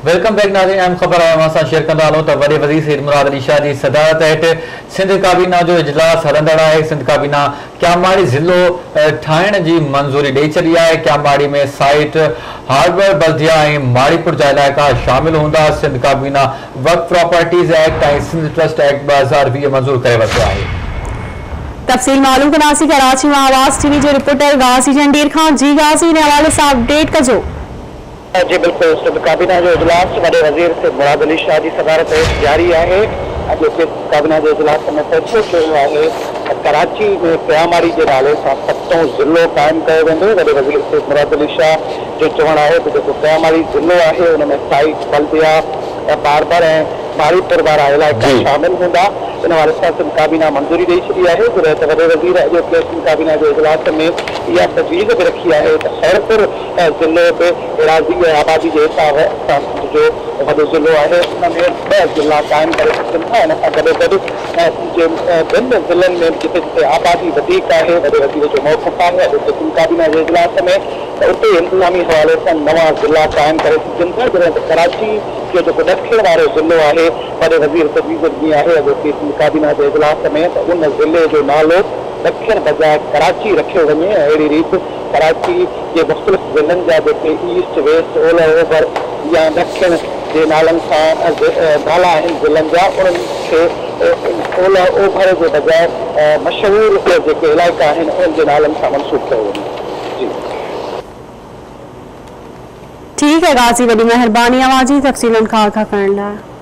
Welcome back नाज़रीन। अहम ख़बर आहे शेयर कंदा हलूं त वॾे वज़ीर सईद मुराद अली शाह जी सदारत हेठि सिंध काबीना जो इजलास हलंदड़ आहे। सिंध काबीना क्यामाड़ी ज़िलो ठाहिण जी मंज़ूरी ॾेई छॾी आहे। क्यामाड़ी में साइट हार्बर बल्दिया ऐं माड़ीपुर जा इलाइक़ा शामिल हूंदा। सिंध काबीना वक्फ प्रॉपर्टीज़ एक्ट ऐं सिंध ट्रस्ट एक्ट 2020 मंज़ूर करे वरितो आहे। तफ़सील मालूम कंदासीं। कराची में आवाज़ टीवी जो रिपोर्टर गाज़ी जंडीर खां। जी गाज़ी, इन हवाले सां अपडेट कजो। जी बिल्कुल, सिंध काबीना जो इजलास वॾे वज़ीर सईद मुराद अली शाह जी सदारत हेठि जारी आहे। अॼु सिंध काबीना जे इजलास में फ़ैसिलो कयो आहे त कराची में क्यामाड़ी जे नाले सां सतों ज़िलो क़ाइमु कयो वेंदो। वॾे वज़ीर सईद मुराद अली शाह जो चवणु आहे त जेको क्यामाड़ी ज़िलो आहे उन में साइट बल्दिया बारबर ऐं माड़ीपुर वारा इलाइक़ा शामिल हूंदा। इन हवाले सां सिंध काबीना मंज़ूरी ॾेई छॾी आहे। जॾहिं त वॾे वज़ीर अॼोके सिंध काबीना जे इजलास में इहा तजवीज़ बि रखी आहे त खैरपुर ज़िले बि एराज़ी ऐं आबादी जे हिसाब सां जो वॾो ज़िलो आहे उन में 2 ज़िला क़ाइमु करे सघनि था। इन सां गॾोगॾु ॿिनि ज़िलनि में जिते जिते आबादी वधीक आहे वॾे वज़ीर जो मौक़िफ़ आहे अॼोके सिंध काबीना जे इजलास में त उते इंतज़ामी हवाले सां नवां ज़िला क़ाइमु करे सघनि था। जॾहिं त कराची जो जेको ॾखिण वारो ज़िलो आहे वॾे वज़ीर तजवीज़ ॾिनी आहे अॼोके सिंध काबीना जे इजलास में त उन ज़िले जो नालो ॾखिण बजाए कराची रखियो वञे। अहिड़ी रीति कराची जे मुख़्तलिफ़ ज़िलनि जा जेके ईस्ट वेस्ट ओलह ओभर या ॾखिण जे नालनि सां नाला आहिनि ज़िलनि जा उन्हनि खे ओलह ओभर जे बजाए मशहूरु जेके इलाइक़ा आहिनि उन्हनि जे नालनि सां मनसूब कयो वञे। जी ठीक है गाज़ी, वॾी महिरबानी अवां जी तफ़सीलनि खां आगाह करण लाइ।